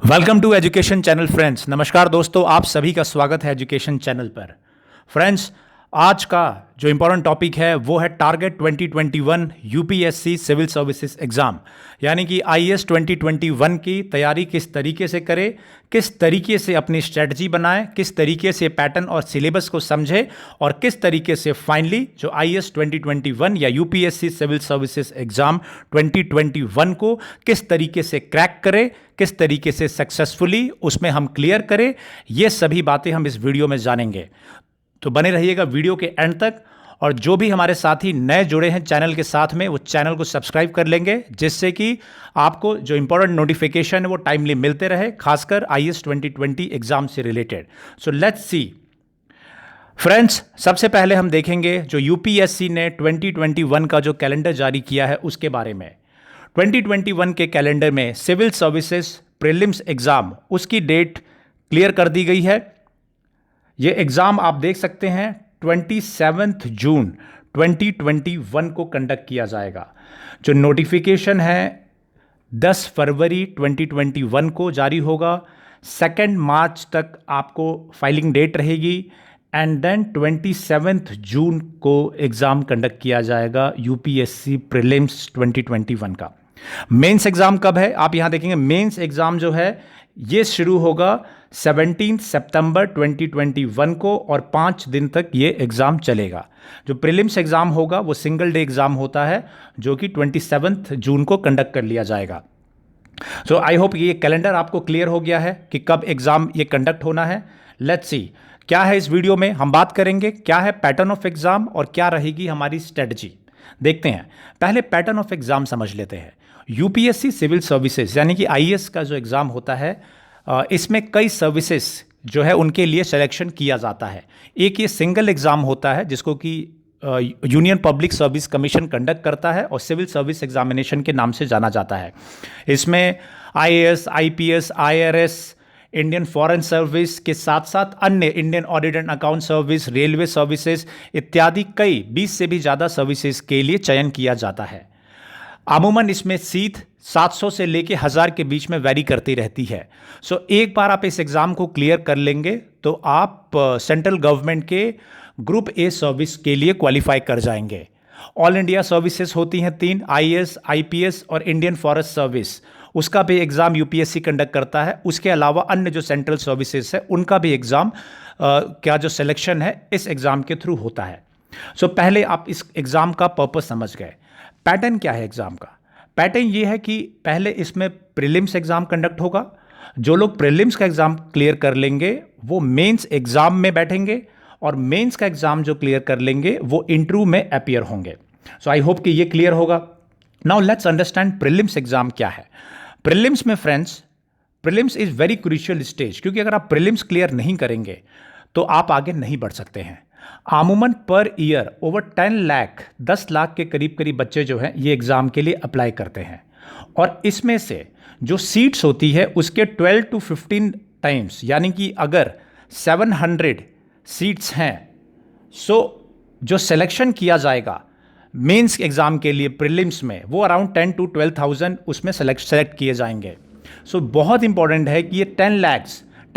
Welcome to education channel friends. नमस्कार दोस्तों, आप सभी का स्वागत है एजुकेशन चैनल पर। फ्रेंड्स, आज का जो इम्पोर्टेंट टॉपिक है वो है target 2021 UPSC civil services exam, यानी कि आईएएस 2021 की तैयारी किस तरीके से करें, किस तरीके से अपनी स्ट्रेटजी बनाएं, किस तरीके से पैटर्न और सिलेबस को समझें और किस तरीके से फाइनली जो आईएएस 2021 या यूपीएससी सिविल सर्विसेज एग्जाम 2021 को किस तरीके से क्रैक करें, किस तरीके से सक्सेसफुली उसमें हम क्लियर करें, ये सभी बातें हम इस वीडियो में जानेंगे। तो बने रहिएगा वीडियो के एंड तक। और जो भी हमारे साथी नए जुड़े हैं चैनल के साथ में, वो चैनल को सब्सक्राइब कर लेंगे, जिससे कि आपको जो इंपॉर्टेंट नोटिफिकेशन है वो टाइमली मिलते रहे, खासकर आईएएस 2020 एग्जाम से related. So let's see friends, सबसे पहले हम देखेंगे जो यूपीएससी ने 2021 का जो कैलेंडर जारी किया है उसके बारे में। 2021 के कैलेंडर में सिविल सर्विसेज प्रीलिम्स एग्जाम, उसकी डेट क्लियर कर दी गई है। ये एग्जाम आप देख सकते हैं 27 जून 2021 को कंडक्ट किया जाएगा। जो नोटिफिकेशन है 10 फरवरी 2021 को जारी होगा। 2 मार्च तक आपको फाइलिंग डेट रहेगी एंड देन 27 जून को एग्जाम कंडक्ट किया जाएगा यूपीएससी प्रीलिम्स 2021 का। मेंस एग्जाम कब है आप यहां देखेंगे। मेंस एग्जाम जो है ये शुरू होगा 17 सितंबर 2021 को और 5 दिन तक ये एग्जाम चलेगा। जो प्रीलिम्स एग्जाम होगा वो सिंगल डे एग्जाम होता है, जो कि 27 जून को कंडक्ट कर लिया जाएगा। सो आई होप ये कैलेंडर आपको क्लियर हो गया है कि कब एग्जाम ये कंडक्ट होना है। लेट्स सी क्या है इस वीडियो में हम बात करेंगे, क्या है पैटर्न ऑफ एग्जाम और क्या रहेगी हमारी स्ट्रेटजी। देखते हैं, पहले पैटर्न ऑफ एग्जाम समझ लेते हैं। यूपीएससी सिविल सर्विसेज यानी कि आईएएस का जो एग्जाम होता है, इसमें कई सर्विसेज जो है उनके लिए सिलेक्शन किया जाता है। एक ये सिंगल एग्जाम होता है जिसको कि union public service commission conduct करता है और सिविल सर्विस एग्जामिनेशन के नाम से जाना जाता है। इसमें IAS, IPS, IRS, Indian foreign service के साथ साथ अन्य Indian audit and account service, railway services इत्यादि कई 20 से भी ज़्यादा सर्विसेज के लिए चयन किया जाता है। अमूमन इसमें सीट 700 से लेके 1000 के बीच में वेरी करती रहती है। सो एक बार आप इस एग्ज़ाम को क्लियर कर लेंगे तो आप सेंट्रल गवर्नमेंट के ग्रुप ए सर्विस के लिए क्वालिफाई कर जाएंगे। ऑल इंडिया सर्विसेज होती हैं 3, आईएएस, आईपीएस और इंडियन फॉरेस्ट सर्विस, उसका भी एग्ज़ाम यूपीएससी कंडक्ट करता है। उसके अलावा अन्य जो सेंट्रल सर्विसेज है उनका भी एग्ज़ाम क्या जो सिलेक्शन है इस एग्ज़ाम के थ्रू होता है। सो पहले आप इस एग्ज़ाम का पर्पस समझ गए। पैटर्न क्या है एग्जाम का? पैटर्न ये है कि पहले इसमें प्रीलिम्स एग्जाम कंडक्ट होगा। जो लोग प्रीलिम्स का एग्जाम क्लियर कर लेंगे वो मेंस एग्जाम में बैठेंगे और मेंस का एग्जाम जो क्लियर कर लेंगे वो इंटरव्यू में अपीयर होंगे। सो आई होप कि ये क्लियर होगा। Now let's understand prelims exam क्या है। प्रीलिम्स में friends, prelims is very crucial stage, क्योंकि अगर आप प्रीलिम्स क्लियर नहीं करेंगे तो आप आगे नहीं बढ़ सकते हैं। आमूमन पर ईयर ओवर 10 लाख के करीब बच्चे जो हैं ये एग्ज़ाम के लिए अप्लाई करते हैं और इसमें से जो सीट्स होती है उसके 12 to 15 टाइम्स, यानी कि अगर 700 सीट्स हैं सो जो सिलेक्शन किया जाएगा मेंस एग्ज़ाम के लिए प्रीलिम्स में वो अराउंड 10 to 12,000 उसमें सेलेक्ट किए जाएंगे। सो बहुत इंपॉर्टेंट है कि ये 10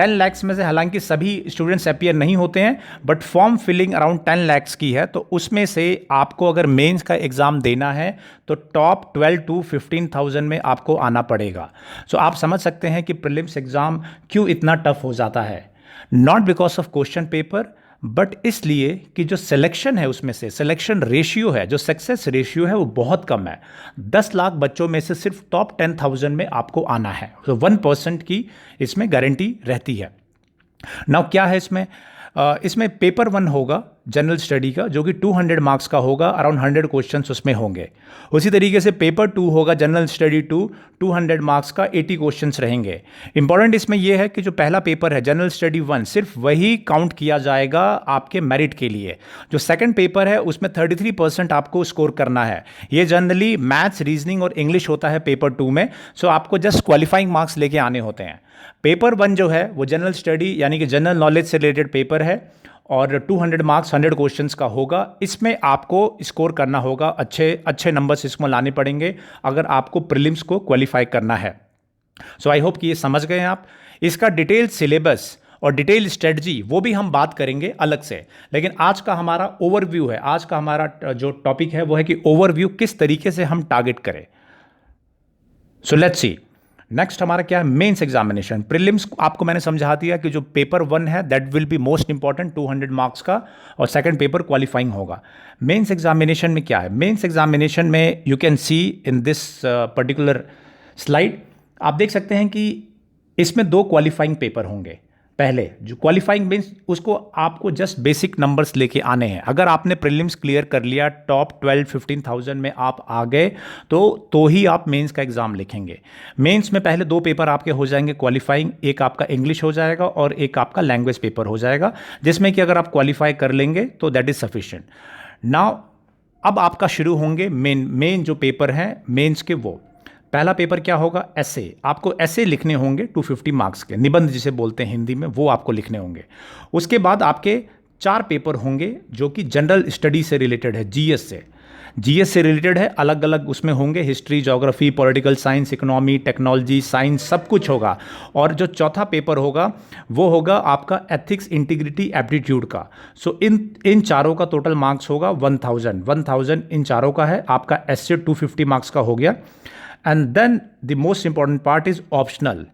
लाख में से हालांकि सभी स्टूडेंट्स अपीयर नहीं होते हैं, but form filling around 10 lakh की है, तो उसमें से आपको अगर मेंस का एग्ज़ाम देना है तो टॉप 12 to 15,000 में आपको आना पड़ेगा। सो आप समझ सकते हैं कि प्रीलिम्स एग्ज़ाम क्यों इतना टफ हो जाता है। Not because of question paper, but इसलिए कि जो सिलेक्शन है उसमें से सिलेक्शन रेशियो है, जो सक्सेस रेशियो है वो बहुत कम है। 10 लाख बच्चों में से सिर्फ टॉप 10,000 में आपको आना है। तो 1% की इसमें गारंटी रहती है। नाउ क्या है इसमें? इसमें पेपर 1 होगा जनरल स्टडी का, जो कि 200 मार्क्स का होगा, अराउंड 100 क्वेश्चंस उसमें होंगे। उसी तरीके से पेपर 2 होगा जनरल स्टडी 2, 200 मार्क्स का 80 क्वेश्चंस रहेंगे। इंपॉर्टेंट इसमें यह है कि जो पहला पेपर है जनरल स्टडी 1 सिर्फ वही काउंट किया जाएगा आपके मेरिट के लिए। जो सेकंड पेपर है उसमें 33% आपको स्कोर करना है। ये जनरली मैथ्स, रीजनिंग और इंग्लिश होता है पेपर 2 में। सो आपको जस्ट क्वालिफाइंग मार्क्स लेके आने होते हैं। पेपर 1 जो है वो जनरल स्टडी यानी कि जनरल नॉलेज से रिलेटेड पेपर है और 200 मार्क्स 100 क्वेश्चंस का होगा। इसमें आपको स्कोर करना होगा, अच्छे नंबर्स इसमें लाने पड़ेंगे अगर आपको प्रीलिम्स को क्वालिफाई करना है। सो आई होप कि ये समझ गए हैं आप। इसका डिटेल सिलेबस और डिटेल स्ट्रेटजी वो भी हम बात करेंगे अलग से, लेकिन आज का हमारा ओवरव्यू है, आज का हमारा जो टॉपिक है वो है कि ओवरव्यू किस तरीके से हम टारगेट करें। सो लेट्स सी नेक्स्ट हमारा क्या है, मेंस एग्जामिनेशन। प्रीलिम्स आपको मैंने समझा दिया कि जो पेपर 1 है that will be most important 200 marks का, और सेकंड पेपर क्वालिफाइंग होगा। मेंस एग्जामिनेशन में क्या है, मेंस एग्जामिनेशन में you can see in this particular slide, आप देख सकते हैं कि इसमें 2 क्वालिफाइंग पेपर होंगे। पहले जो क्वालिफाइंग मीन्स उसको आपको जस्ट बेसिक नंबर्स लेके आने हैं। अगर आपने प्रीलिम्स क्लियर कर लिया, टॉप 12-15,000 में आप आ गए तो ही आप मेंस का एग्ज़ाम लिखेंगे। मेंस में पहले 2 पेपर आपके हो जाएंगे क्वालिफाइंग, एक आपका इंग्लिश हो जाएगा और एक आपका लैंग्वेज पेपर हो जाएगा, जिसमें कि अगर आप क्वालिफाई कर लेंगे तो दैट इज़ सफिशिएंट। नाउ अब आपका शुरू होंगे मेन जो पेपर हैं मेंस के। वो पहला पेपर क्या होगा, ऐसे। आपको ऐसे लिखने होंगे 250 मार्क्स के, निबंध जिसे बोलते हैं हिंदी में, वो आपको लिखने होंगे। उसके बाद आपके 4 पेपर होंगे जो कि जनरल स्टडी से रिलेटेड है, जीएस से रिलेटेड है, अलग अलग उसमें होंगे, history, geography, political science, economy, technology, science, सब कुछ होगा। और जो चौथा पेपर होगा वो होगा आपका एथिक्स, इंटीग्रिटी, एप्टीट्यूड का। सो इन चारों का टोटल मार्क्स होगा 1000 इन चारों का है। आपका एसए 250 मार्क्स का हो गया। And then the most important part is optional.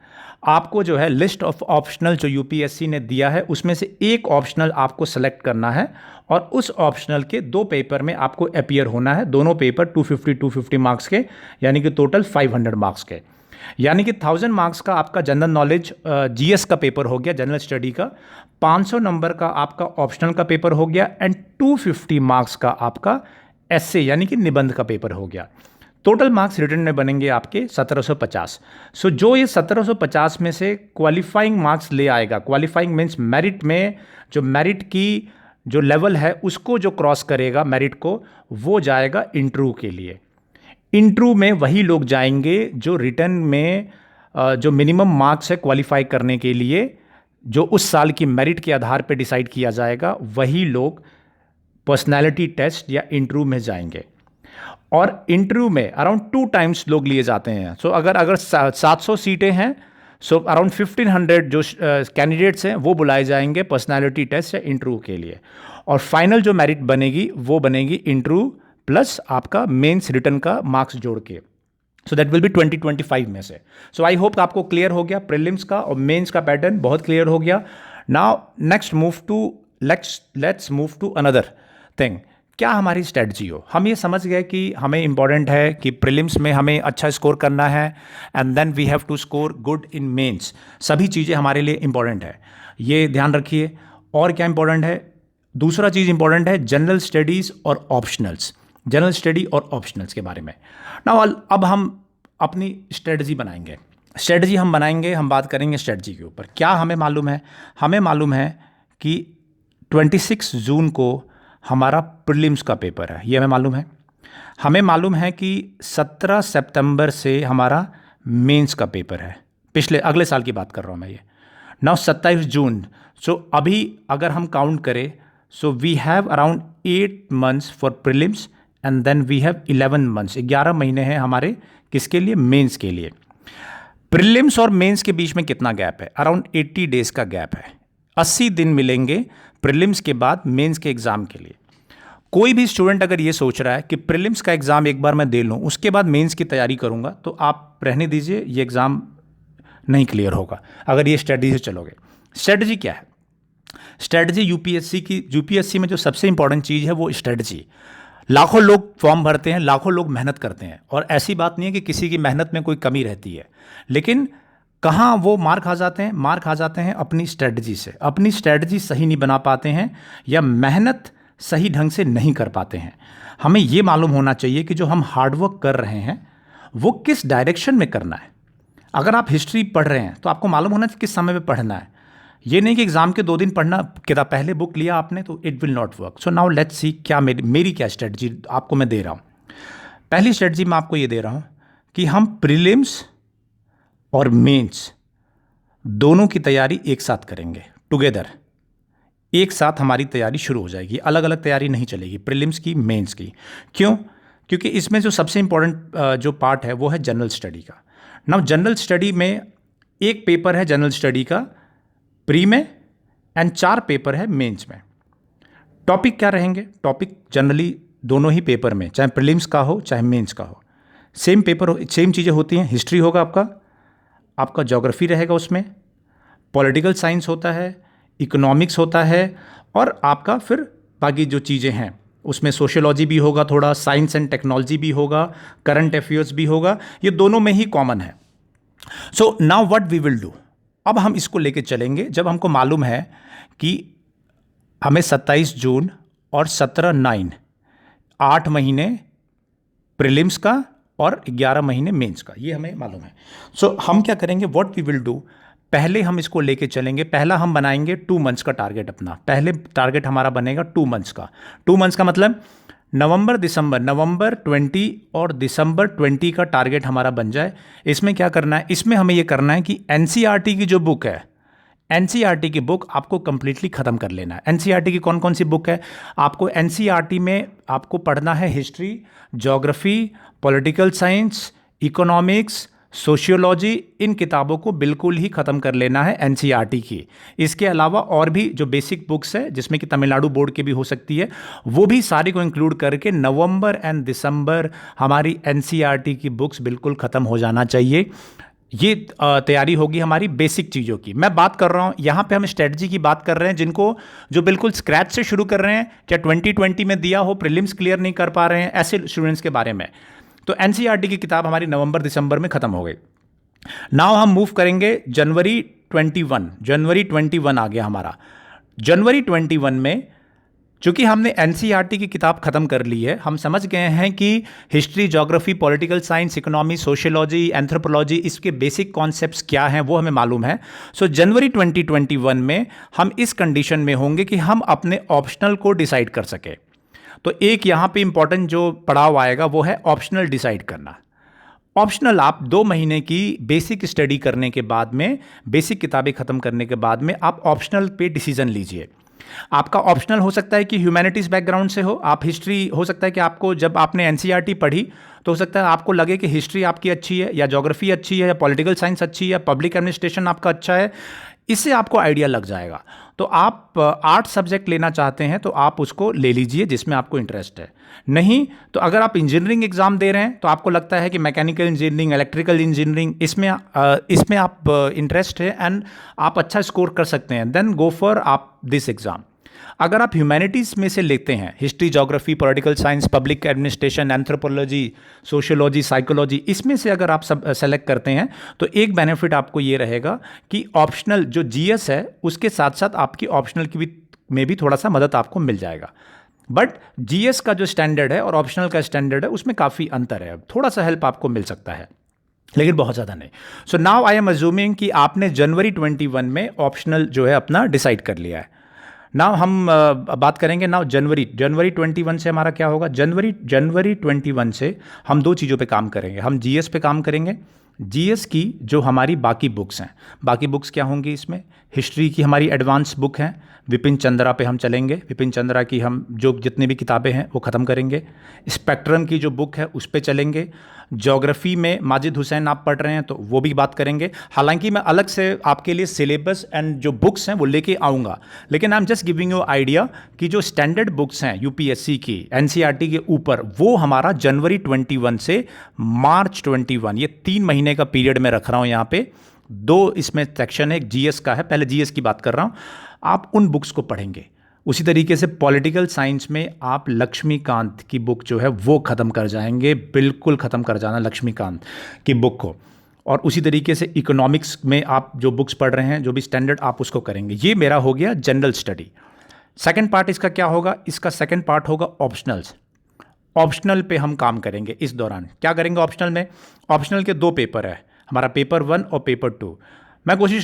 आपको जो है लिस्ट ऑफ ऑप्शनल जो यूपीएससी ने दिया है उसमें से एक ऑप्शनल आपको सेलेक्ट करना है, और उस ऑप्शनल के 2 पेपर में आपको अपीयर होना है। दोनों पेपर 250 मार्क्स के, यानी कि टोटल 500 मार्क्स के, यानी कि 1000 मार्क्स का आपका जनरल नॉलेज जीएस का पेपर हो गया, जनरल स्टडी का। 500 नंबर का आपका ऑप्शनल का पेपर हो गया, एंड 250 मार्क्स का आपका एसए यानी कि निबंध का पेपर हो गया। टोटल मार्क्स रिटर्न में बनेंगे आपके 1750। सो जो ये 1750 में से क्वालिफाइंग मार्क्स ले आएगा, क्वालिफाइंग मीन्स मेरिट में जो मेरिट की जो लेवल है उसको जो क्रॉस करेगा मेरिट को, वो जाएगा इंटरव्यू के लिए। इंटरव्यू में वही लोग जाएंगे जो रिटर्न में जो मिनिमम मार्क्स है क्वालिफाई करने के लिए, जो उस साल की मेरिट के आधार पर डिसाइड किया जाएगा, वही लोग पर्सनैलिटी टेस्ट या इंटरव्यू में जाएंगे। और इंटरव्यू में अराउंड 2 टाइम्स लोग लिए जाते हैं। सो अगर 700 सीटें हैं, सो अराउंड 1500 जो कैंडिडेट्स हैं वो बुलाए जाएंगे पर्सनालिटी टेस्ट या इंटरव्यू के लिए। और फाइनल जो मेरिट बनेगी वो बनेगी इंटरव्यू प्लस आपका मेंस रिटर्न का मार्क्स जोड़ के। सो दैट विल बी 2025 में से। सो आई होप आपको क्लियर हो गया प्रीलिम्स का और मेंस का पैटर्न बहुत क्लियर हो गया। Now next let's move to another thing. क्या हमारी स्ट्रेटजी हो। हम ये समझ गए कि हमें इंपॉर्टेंट है कि प्रीलिम्स में हमें अच्छा स्कोर करना है, and then we have to score good in mains. सभी चीज़ें हमारे लिए इंपॉर्टेंट है, ये ध्यान रखिए। और क्या इंपॉर्टेंट है, दूसरा चीज़ इंपॉर्टेंट है जनरल स्टडीज़ और ऑप्शनल्स, जनरल स्टडी और ऑप्शनल्स के बारे में। ना अब हम अपनी स्ट्रेटजी बनाएंगे। हम बात करेंगे स्ट्रेटजी के ऊपर। क्या हमें मालूम है, हमें मालूम है कि 26 जून को हमारा प्रीलिम्स का पेपर है, ये हमें मालूम है। हमें मालूम है कि 17 सितंबर से हमारा मेंस का पेपर है, अगले साल की बात कर रहा हूँ मैं ये। नाउ 27 जून, सो अभी अगर हम काउंट करें, so we have around 8 months for prelims, and then we have 11 months, 11 महीने हैं हमारे किसके लिए, मेंस के लिए। प्रीलिम्स और मेंस के बीच में कितना गैप है, अराउंड 80 डेज का गैप है। 80 दिन मिलेंगे प्रीलिम्स के बाद मेंस के एग्ज़ाम के लिए। कोई भी स्टूडेंट अगर ये सोच रहा है कि प्रीलिम्स का एग्ज़ाम एक बार मैं दे लूँ उसके बाद मेंस की तैयारी करूँगा, तो आप रहने दीजिए, ये एग्ज़ाम नहीं क्लियर होगा अगर ये स्ट्रेटजी से चलोगे। स्ट्रेटजी क्या है, स्ट्रेटजी यूपीएससी में जो सबसे इंपॉर्टेंट चीज़ है वो स्ट्रेटजी। लाखों लोग फॉर्म भरते हैं, लाखों लोग मेहनत करते हैं, और ऐसी बात नहीं है कि किसी की मेहनत में कोई कमी रहती है, लेकिन कहाँ वो मार्क आ जाते हैं, मार्क आ जाते हैं अपनी स्ट्रेटजी से। अपनी स्ट्रेटजी सही नहीं बना पाते हैं या मेहनत सही ढंग से नहीं कर पाते हैं। हमें ये मालूम होना चाहिए कि जो हम हार्डवर्क कर रहे हैं वो किस डायरेक्शन में करना है। अगर आप हिस्ट्री पढ़ रहे हैं तो आपको मालूम होना चाहिए किस समय पे पढ़ना है। ये नहीं कि एग्ज़ाम के 2 दिन पढ़ना, किताब पहले बुक लिया आपने तो it will not work. So now let's see क्या मेरी क्या स्ट्रेटजी आपको मैं दे रहा हूँ। पहली स्ट्रेटजी मैं आपको ये दे रहा हूँ कि हम प्रीलिम्स और मेंस दोनों की तैयारी एक साथ करेंगे, टुगेदर एक साथ हमारी तैयारी शुरू हो जाएगी। अलग अलग तैयारी नहीं चलेगी प्रीलिम्स की, मेंस की। क्यों? क्योंकि इसमें जो सबसे इंपॉर्टेंट जो पार्ट है वो है जनरल स्टडी का। नाउ जनरल स्टडी में एक पेपर है जनरल स्टडी का प्री में एंड 4 पेपर है मेंस में। टॉपिक क्या रहेंगे? टॉपिक जनरली दोनों ही पेपर में, चाहे प्रीलिम्स का हो चाहे मेंस का हो, सेम पेपर सेम चीज़ें होती हैं। हिस्ट्री होगा आपका ज्योग्राफी रहेगा, उसमें पॉलिटिकल साइंस होता है, इकोनॉमिक्स होता है, और आपका फिर बाकी जो चीज़ें हैं उसमें सोशियोलॉजी भी होगा, थोड़ा साइंस एंड टेक्नोलॉजी भी होगा, करंट अफेयर्स भी होगा। ये दोनों में ही कॉमन है। So now what we will do, अब हम इसको लेके चलेंगे जब हमको मालूम है कि हमें 27 जून और 17/9 8 महीने प्रीलिम्स का और 11 महीने मेंस का, ये हमें मालूम है। सो हम क्या करेंगे, व्हाट वी विल डू, पहले हम इसको लेके चलेंगे। पहला हम बनाएंगे 2 मंथ्स का टारगेट अपना। पहले टारगेट हमारा बनेगा 2 मंथ्स का। 2 मंथ्स का मतलब नवंबर 20 और दिसंबर 20 का टारगेट हमारा बन जाए। इसमें क्या करना है, इसमें हमें ये करना है कि एनसीईआरटी की जो बुक है, एनसीईआरटी की बुक आपको कंप्लीटली ख़त्म कर लेना है। एनसीईआरटी की कौन कौन सी बुक है? आपको एनसीईआरटी में आपको पढ़ना है history, geography, political science, economics, sociology. इन किताबों को बिल्कुल ही ख़त्म कर लेना है एनसीईआरटी की। इसके अलावा और भी जो बेसिक बुक्स है, जिसमें कि तमिलनाडु बोर्ड की भी हो सकती है, वो भी सारी को इंक्लूड करके नवंबर एंड दिसंबर हमारी एनसीईआरटी की बुक्स बिल्कुल ख़त्म हो जाना चाहिए। ये तैयारी होगी हमारी बेसिक चीज़ों की। मैं बात कर रहा हूँ यहाँ पे, हम स्ट्रेटजी की बात कर रहे हैं, जिनको जो बिल्कुल स्क्रैच से शुरू कर रहे हैं, चाहे 2020 में दिया हो, प्रीलिम्स क्लियर नहीं कर पा रहे हैं, ऐसे स्टूडेंट्स के बारे में। तो एनसीईआरटी की किताब हमारी नवंबर दिसंबर में ख़त्म हो गई। नाउ हम मूव करेंगे जनवरी 21 आ गया हमारा। जनवरी 21 में चूंकि हमने एनसीईआरटी की किताब खत्म कर ली है, हम समझ गए हैं कि history, geography, political science, economy, sociology, anthropology, इसके बेसिक कॉन्सेप्ट्स क्या हैं वो हमें मालूम है। सो जनवरी 2021 में हम इस कंडीशन में होंगे कि हम अपने ऑप्शनल को डिसाइड कर सके। तो एक यहाँ पे इंपॉर्टेंट जो पड़ाव आएगा वो है ऑप्शनल डिसाइड करना। ऑप्शनल आप 2 महीने की बेसिक स्टडी करने के बाद में, बेसिक किताबें ख़त्म करने के बाद में आप ऑप्शनल पे डिसीजन लीजिए। आपका ऑप्शनल हो सकता है कि ह्यूमैनिटीज़ बैकग्राउंड से हो, आप हिस्ट्री, हो सकता है कि आपको जब आपने एनसीईआरटी पढ़ी तो हो सकता है आपको लगे कि हिस्ट्री आपकी अच्छी है, या ज्योग्राफी अच्छी है, या पॉलिटिकल साइंस अच्छी है, या पब्लिक एडमिनिस्ट्रेशन आपका अच्छा है। इससे आपको आइडिया लग जाएगा। तो आप 8 सब्जेक्ट लेना चाहते हैं तो आप उसको ले लीजिए जिसमें आपको इंटरेस्ट है। नहीं तो अगर आप इंजीनियरिंग एग्जाम दे रहे हैं तो आपको लगता है कि मैकेनिकल इंजीनियरिंग, इलेक्ट्रिकल इंजीनियरिंग, इसमें आप इंटरेस्ट है एंड आप अच्छा स्कोर कर सकते हैं, देन गो फॉर आप दिस एग्जाम। अगर आप ह्यूमैनिटीज़ में से लेते हैं, history, geography, political science, public administration, anthropology, sociology, psychology, इसमें से अगर आप सब सेलेक्ट करते हैं तो एक बेनिफिट आपको ये रहेगा कि ऑप्शनल जो जीएस है उसके साथ साथ आपकी ऑप्शनल की भी में भी थोड़ा सा मदद आपको मिल जाएगा। बट जीएस का जो स्टैंडर्ड है और ऑप्शनल का स्टैंडर्ड है उसमें काफ़ी अंतर है, थोड़ा सा हेल्प आपको मिल सकता है लेकिन बहुत ज़्यादा नहीं। So now I am assuming कि आपने जनवरी 21 में ऑप्शनल जो है अपना डिसाइड कर लिया है। नाउ हम बात करेंगे नाउ जनवरी 21 से हमारा क्या होगा। जनवरी 21 से हम 2 चीज़ों पे काम करेंगे। हम जीएस पे काम करेंगे। जीएस की जो हमारी बाकी बुक्स हैं, बाकी बुक्स क्या होंगी इसमें, हिस्ट्री की हमारी एडवांस बुक हैं, विपिन चंद्रा पे हम चलेंगे। विपिन चंद्रा की हम जो जितनी भी किताबें हैं वो ख़त्म करेंगे। स्पेक्ट्रम की जो बुक है उस पे चलेंगे। ज्योग्राफी में माजिद हुसैन आप पढ़ रहे हैं तो वो भी बात करेंगे। हालांकि मैं अलग से आपके लिए सिलेबस एंड जो बुक्स हैं वो लेके आऊँगा, लेकिन I am just giving you idea कि जो स्टैंडर्ड बुक्स हैं यूपीएससी की एनसीईआरटी के ऊपर, वो हमारा जनवरी 21 से मार्च 21, ये 3 महीने का पीरियड में रख रहा हूँ। यहाँ पे 2 इसमें सेक्शन है, एक जीएस का है, पहले जीएस की बात कर रहा हूँ। आप उन बुक्स को पढ़ेंगे। उसी तरीके से पॉलिटिकल साइंस में आप लक्ष्मीकांत की बुक जो है वो ख़त्म कर जाएंगे, बिल्कुल ख़त्म कर जाना लक्ष्मीकांत की बुक को। और उसी तरीके से इकोनॉमिक्स में आप जो बुक्स पढ़ रहे हैं, जो भी स्टैंडर्ड, आप उसको करेंगे। ये मेरा हो गया जनरल स्टडी। सेकंड पार्ट इसका क्या होगा, इसका सेकंड पार्ट होगा ऑप्शनल्स। ऑप्शनल पे हम काम करेंगे इस दौरान। क्या करेंगे ऑप्शनल में, ऑप्शनल के 2 पेपर है हमारा, पेपर 1 और पेपर 2।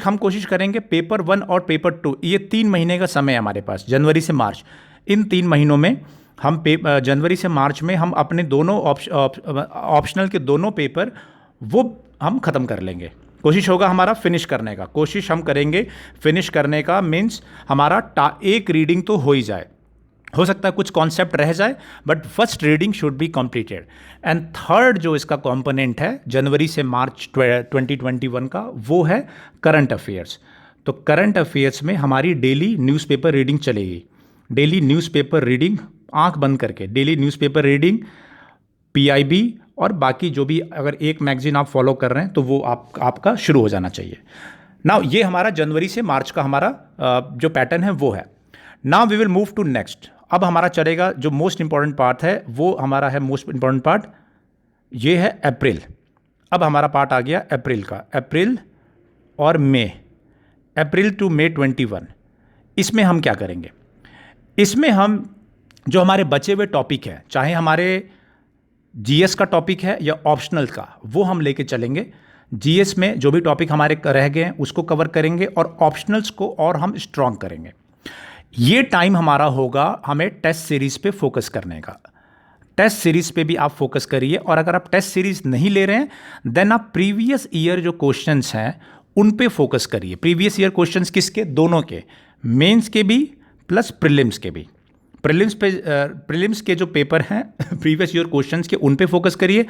हम कोशिश करेंगे पेपर 1 और पेपर 2, ये 3 महीने का समय है हमारे पास, जनवरी से मार्च। इन 3 महीनों में हम जनवरी से मार्च में हम अपने दोनों ऑप्शनल के दोनों पेपर वो हम ख़त्म कर लेंगे। कोशिश होगा हमारा फिनिश करने का, कोशिश हम करेंगे फिनिश करने का, मीन्स हमारा एक रीडिंग तो हो ही जाए। हो सकता है कुछ कॉन्सेप्ट रह जाए, but first reading should be completed. And third जो इसका कंपोनेंट है जनवरी से मार्च 2021 का, वो है करंट अफेयर्स। तो करंट अफेयर्स में हमारी डेली न्यूज़पेपर रीडिंग चलेगी। डेली न्यूज़पेपर रीडिंग, आंख बंद करके डेली न्यूज़पेपर रीडिंग, पीआईबी और बाकी जो भी अगर एक मैगजीन आप फॉलो कर रहे हैं तो वो आपका शुरू हो जाना चाहिए। नाउ ये हमारा जनवरी से मार्च का हमारा जो पैटर्न है वो है। Now we will move to next. अब हमारा चलेगा जो मोस्ट इंपॉर्टेंट पार्ट है, वो हमारा है मोस्ट इंपॉर्टेंट पार्ट, ये है अप्रैल। अब हमारा पार्ट आ गया अप्रैल का, अप्रैल और मई, अप्रैल टू मई 21। इसमें हम क्या करेंगे? इसमें हम जो हमारे बचे हुए टॉपिक है, चाहे हमारे जीएस का टॉपिक है या ऑप्शनल का, वो हम लेके चलेंगे। जीएस में जो भी टॉपिक हमारे रह गए हैं उसको कवर करेंगे और ऑप्शनल्स को और हम स्ट्रॉन्ग करेंगे। ये टाइम हमारा होगा हमें टेस्ट सीरीज पे फोकस करने का। टेस्ट सीरीज पे भी आप फोकस करिए, और अगर आप टेस्ट सीरीज नहीं ले रहे हैं देन आप प्रीवियस ईयर जो क्वेश्चंस हैं उन पे फोकस करिए। प्रीवियस ईयर क्वेश्चंस किसके? दोनों के, मेंस के भी प्लस प्रीलिम्स के भी। प्रीलिम्स के जो पेपर हैं प्रीवियस ईयर क्वेश्चंस के, उन पे फोकस करिए।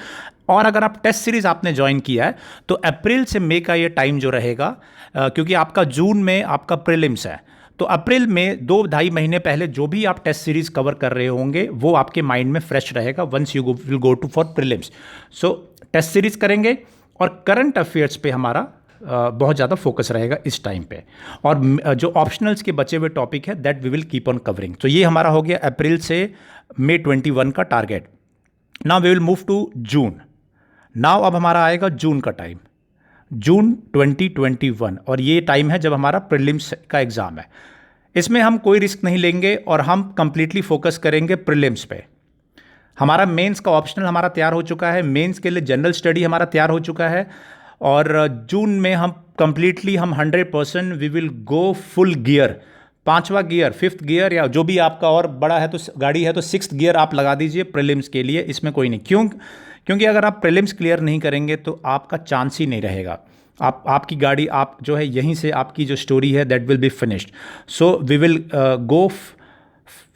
और अगर आप टेस्ट सीरीज आपने ज्वाइन किया है तो अप्रैल से मई का ये टाइम जो रहेगा, क्योंकि आपका जून में आपका प्रीलिम्स है, तो अप्रैल में 2-2.5 महीने पहले जो भी आप टेस्ट सीरीज कवर कर रहे होंगे वो आपके माइंड में फ्रेश रहेगा once you will go to for prelims. So test series करेंगे और करंट अफेयर्स पे हमारा बहुत ज़्यादा फोकस रहेगा इस टाइम पे। और जो ऑप्शनल्स के बचे हुए टॉपिक है that we will keep on covering. तो ये हमारा हो गया अप्रैल से मई 21 का target. Now we will move to June. Now अब हमारा आएगा जून का टाइम, जून 2021, और ये टाइम है जब हमारा प्रीलिम्स का एग्ज़ाम है। इसमें हम कोई रिस्क नहीं लेंगे और हम कंप्लीटली फोकस करेंगे प्रीलिम्स पे। हमारा मेंस का ऑप्शनल हमारा तैयार हो चुका है, मेंस के लिए जनरल स्टडी हमारा तैयार हो चुका है, और जून में हम कंप्लीटली हम 100% we will go full gear, 5वां गियर, 5th गियर, या जो भी आपका और बड़ा है तो गाड़ी है तो 6th गियर आप लगा दीजिए प्रीलिम्स के लिए। इसमें कोई नहीं, क्योंकि अगर आप प्रीलिम्स क्लियर नहीं करेंगे तो आपका चांस ही नहीं रहेगा। आपकी गाड़ी, आप जो है यहीं से आपकी जो स्टोरी है that will be finished. So we will go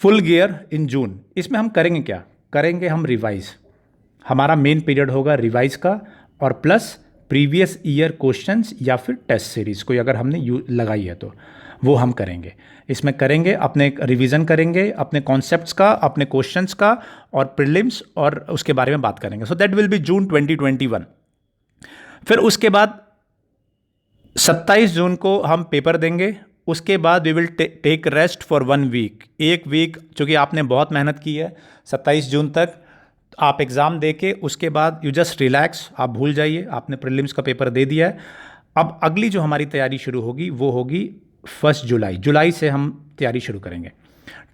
full gear in June. इसमें हम करेंगे क्या? करेंगे हम रिवाइज। हमारा मेन पीरियड होगा रिवाइज का, और प्लस प्रीवियस ईयर क्वेश्चंस या फिर टेस्ट सीरीज कोई अगर हमने लगाई है तो वो हम करेंगे। इसमें करेंगे, अपने रिवीजन करेंगे अपने कॉन्सेप्ट्स का, अपने क्वेश्चंस का, और प्रीलिम्स, और उसके बारे में बात करेंगे। सो दैट विल बी जून 2021। फिर उसके बाद 27 जून को हम पेपर देंगे। उसके बाद we will take rest for 1 week. एक वीक, चूँकि आपने बहुत मेहनत की है, 27 जून तक आप एग्ज़ाम दे के उसके बाद यू जस्ट रिलैक्स, आप भूल जाइए, आपने प्रीलिम्स का पेपर दे दिया है। अब अगली जो हमारी तैयारी शुरू होगी वो होगी 1 जुलाई। जुलाई से हम तैयारी शुरू करेंगे।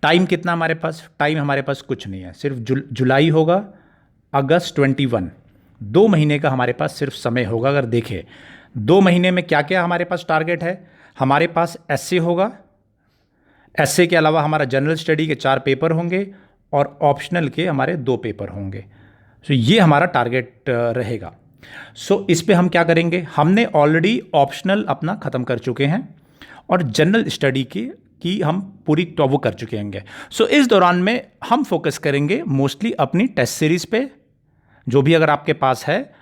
टाइम कितना हमारे पास? टाइम हमारे पास कुछ नहीं है, सिर्फ जुलाई होगा, अगस्त 21, 2 महीने का हमारे पास सिर्फ समय होगा। अगर देखें 2 महीने में क्या क्या हमारे पास टारगेट है, हमारे पास एस्से होगा, एस्से के अलावा हमारा जनरल स्टडी के 4 पेपर होंगे, और ऑप्शनल के हमारे 2 पेपर होंगे। सो ये हमारा टारगेट रहेगा। सो इस पे हम क्या करेंगे? हमने ऑलरेडी ऑप्शनल अपना ख़त्म कर चुके हैं और जनरल स्टडी की हम पूरी वो कर चुके होंगे। सो इस दौरान में हम फोकस करेंगे मोस्टली अपनी टेस्ट सीरीज़ पे, जो भी अगर आपके पास है,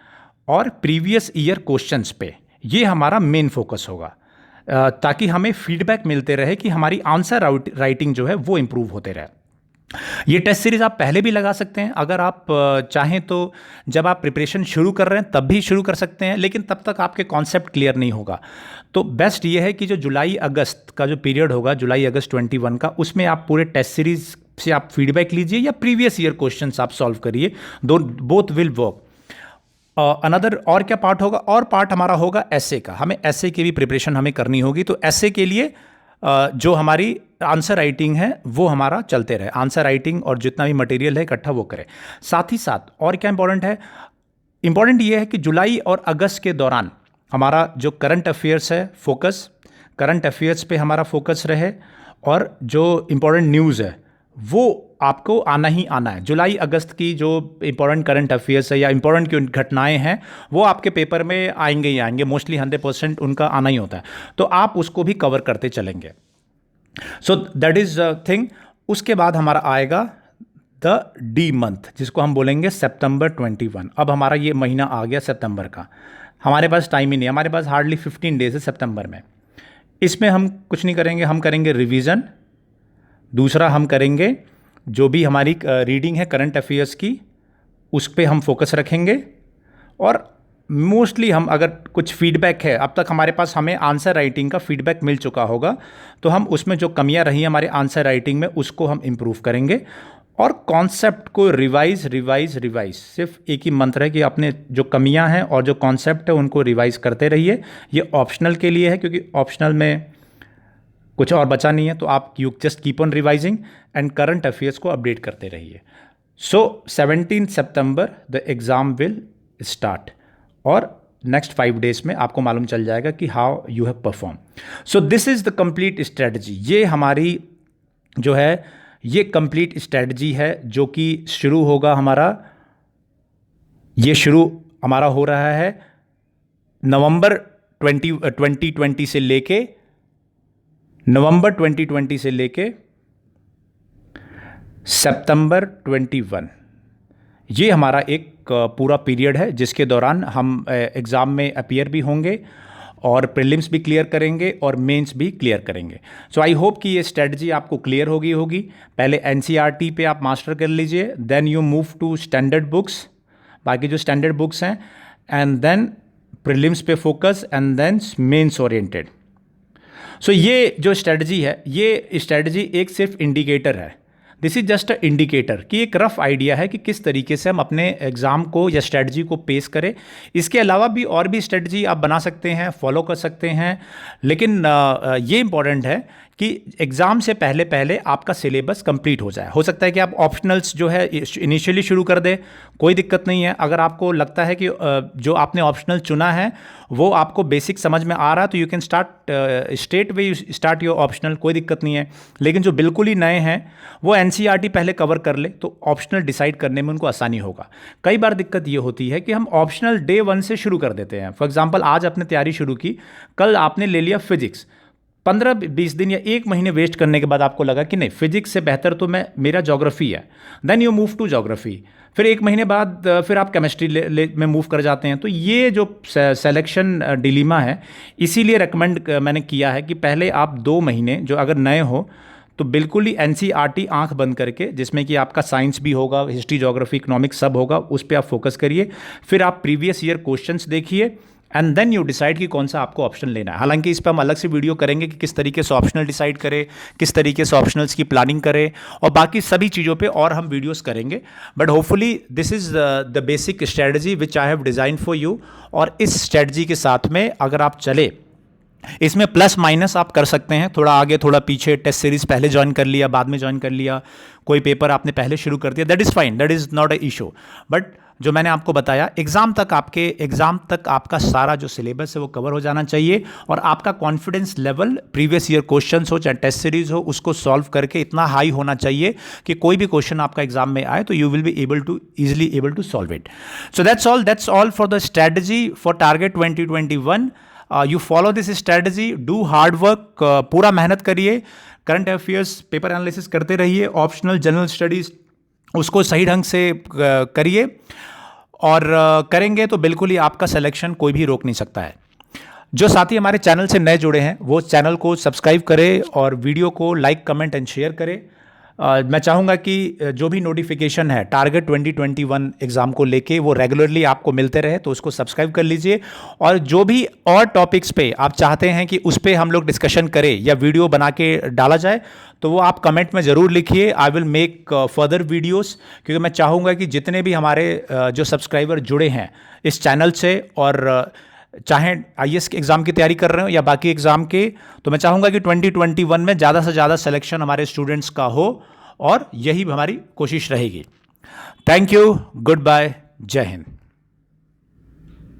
और प्रीवियस ईयर क्वेश्चंस पे। ये हमारा मेन फोकस होगा, ताकि हमें फीडबैक मिलते रहे कि हमारी आंसर राइटिंग जो है वो इम्प्रूव होते रहे। ये टेस्ट सीरीज़ आप पहले भी लगा सकते हैं, अगर आप चाहें तो जब आप प्रिपरेशन शुरू कर रहे हैं तब भी शुरू कर सकते हैं, लेकिन तब तक आपके कॉन्सेप्ट क्लियर नहीं होगा। तो बेस्ट ये है कि जो जुलाई अगस्त का जो पीरियड होगा, जुलाई अगस्त 21 का, उसमें आप पूरे टेस्ट सीरीज़ से आप फीडबैक लीजिए या प्रीवियस ईयर क्वेश्चंस आप सॉल्व करिए, बोथ विल वर्क। अनदर और क्या पार्ट होगा? और पार्ट हमारा होगा एस्से का। हमें एस्से की भी प्रिपरेशन हमें करनी होगी, तो एस्से के लिए जो हमारी आंसर राइटिंग है वो हमारा चलते रहे। आंसर राइटिंग और जितना भी मटेरियल है इकट्ठा वो करें। साथ ही साथ और क्या इंपॉर्टेंट है? इंपॉर्टेंट ये है कि जुलाई और अगस्त के दौरान हमारा जो करंट अफेयर्स है, फोकस करंट अफेयर्स पे हमारा फोकस रहे, और जो इंपॉर्टेंट न्यूज़ है वो आपको आना ही आना है। जुलाई अगस्त की जो इंपॉर्टेंट करंट अफेयर्स है या इंपॉर्टेंट की घटनाएं हैं वो आपके पेपर में आएंगे ही आएंगे, मोस्टली 100% उनका आना ही होता है, तो आप उसको भी कवर करते चलेंगे। So that is thing. उसके बाद हमारा आएगा द डी मंथ, जिसको हम बोलेंगे सितंबर 21। अब हमारा ये महीना आ गया सितंबर का, हमारे पास टाइम ही नहीं, हमारे पास हार्डली 15 डेज है सितंबर में। इसमें हम कुछ नहीं करेंगे, हम करेंगे रिवीजन। दूसरा हम करेंगे जो भी हमारी रीडिंग है करंट अफेयर्स की, उस पर हम फोकस रखेंगे। और मोस्टली हम अगर कुछ फीडबैक है, अब तक हमारे पास हमें आंसर राइटिंग का फीडबैक मिल चुका होगा, तो हम उसमें जो कमियां रही हमारे आंसर राइटिंग में उसको हम इम्प्रूव करेंगे। और कॉन्सेप्ट को रिवाइज रिवाइज रिवाइज, सिर्फ एक ही मंत्र है कि अपने जो कमियां हैं और जो कॉन्सेप्ट है उनको रिवाइज करते रहिए। ये ऑप्शनल के लिए है, क्योंकि ऑप्शनल में कुछ और बचा नहीं है, तो आप you just keep on revising and current affairs को अपडेट करते रहिए। सो 17 सितंबर द एग्ज़ाम विल स्टार्ट, और नेक्स्ट 5 डेज में आपको मालूम चल जाएगा कि how you have perform. So this is the complete strategy. ये हमारी जो है ये कंप्लीट स्ट्रेटजी है, जो कि शुरू होगा हमारा, ये शुरू हमारा हो रहा है नवंबर 2020 से लेके, नवंबर 2020 से लेके सितंबर 21। ये हमारा एक पूरा पीरियड है जिसके दौरान हम एग्ज़ाम में अपीयर भी होंगे और प्रीलिम्स भी क्लियर करेंगे और मेंस भी क्लियर करेंगे। सो आई होप कि ये स्ट्रेटजी आपको क्लियर होगी। पहले एनसीईआरटी पे आप मास्टर कर लीजिए, then you move to standard books, बाकी जो स्टैंडर्ड बुक्स हैं, एंड देन प्रीलिम्स पे focus, and then mains oriented. So ये जो स्ट्रेटजी है, ये स्ट्रेटजी एक सिर्फ इंडिकेटर है, this is just a indicator, कि एक रफ आइडिया है कि किस तरीके से हम अपने एग्ज़ाम को या स्ट्रेटजी को पेश करें। इसके अलावा भी और भी स्ट्रेटजी आप बना सकते हैं, फॉलो कर सकते हैं, लेकिन ये इंपॉर्टेंट है कि एग्ज़ाम से पहले पहले आपका सिलेबस कंप्लीट हो जाए। हो सकता है कि आप ऑप्शनल्स जो है इनिशियली शुरू कर दें, कोई दिक्कत नहीं है। अगर आपको लगता है कि जो आपने ऑप्शनल चुना है वो आपको बेसिक समझ में आ रहा है, तो you can start straight way, you start your optional, कोई दिक्कत नहीं है। लेकिन जो बिल्कुल ही नए हैं वो एनसीईआरटी पहले कवर कर ले, तो ऑप्शनल डिसाइड करने में उनको आसानी होगा। कई बार दिक्कत ये होती है कि हम ऑप्शनल डे 1 से शुरू कर देते हैं। फॉर एग्जांपल आज आपने तैयारी शुरू की, कल आपने ले लिया फिजिक्स, 15-20 दिन या 1 महीने वेस्ट करने के बाद आपको लगा कि नहीं, फिजिक्स से बेहतर तो मेरा ज्योग्राफी है, then you move to geography. फिर 1 महीने बाद फिर आप केमिस्ट्री में मूव कर जाते हैं। तो ये जो सिलेक्शन डिलीमा है, इसीलिए रेकमेंड मैंने किया है कि पहले आप 2 महीने, जो अगर नए हो तो बिल्कुल ही एनसीईआरटी आंख बंद करके, जिसमें कि आपका साइंस भी होगा, हिस्ट्री, ज्योग्राफी, इकोनॉमिक्स सब होगा, उस पर आप फोकस करिए। फिर आप प्रीवियस ईयर क्वेश्चंस देखिए, एंड देन यू डिसाइड कि कौन सा आपको ऑप्शन लेना है। हालांकि इस पर हम अलग से वीडियो करेंगे कि किस तरीके से ऑप्शनल डिसाइड करें, किस तरीके से ऑप्शनल्स की प्लानिंग करें, और बाकी सभी चीज़ों पे और हम वीडियोस करेंगे। But hopefully this is the basic strategy which I have design for you. और इस स्ट्रेटजी के साथ में अगर आप चले, इसमें प्लस माइनस आप कर सकते हैं, थोड़ा आगे थोड़ा पीछे, टेस्ट सीरीज पहले ज्वाइन कर लिया, बाद में ज्वाइन कर लिया, कोई पेपर आपने पहले शुरू कर दिया, that is fine, that is not a issue. But जो मैंने आपको बताया, एग्ज़ाम तक आपका सारा जो सिलेबस है वो कवर हो जाना चाहिए, और आपका confidence level previous year questions हो चाहे टेस्ट सीरीज हो, उसको सॉल्व करके इतना हाई होना चाहिए कि कोई भी क्वेश्चन आपका एग्जाम में आए तो you will be easily able to solve it. So that's all for the strategy for target 2021। You follow this strategy, do hard work, पूरा मेहनत करिए, करंट अफेयर्स पेपर एनालिसिस करते रहिए, ऑप्शनल जनरल स्टडीज़ उसको सही ढंग से करिए, और करेंगे तो बिल्कुल ही आपका सिलेक्शन कोई भी रोक नहीं सकता है। जो साथी हमारे चैनल से नए जुड़े हैं वो चैनल को सब्सक्राइब करें और वीडियो को लाइक, कमेंट एंड शेयर करें। मैं चाहूँगा कि जो भी नोटिफिकेशन है टारगेट 2021 एग्ज़ाम को लेके वो रेगुलरली आपको मिलते रहे, तो उसको सब्सक्राइब कर लीजिए। और जो भी और टॉपिक्स पे आप चाहते हैं कि उस पर हम लोग डिस्कशन करें या वीडियो बना के डाला जाए, तो वो आप कमेंट में ज़रूर लिखिए। I will make further videos, क्योंकि मैं चाहूँगा कि जितने भी हमारे जो सब्सक्राइबर जुड़े हैं इस चैनल से, और चाहे आईएएस के एग्ज़ाम की तैयारी कर रहे हो या बाकी एग्ज़ाम के, तो मैं चाहूँगा कि 2021 में ज़्यादा से ज़्यादा सिलेक्शन हमारे स्टूडेंट्स का हो, और यही हमारी कोशिश रहेगी। थैंक यू, गुड बाय, जय हिंद।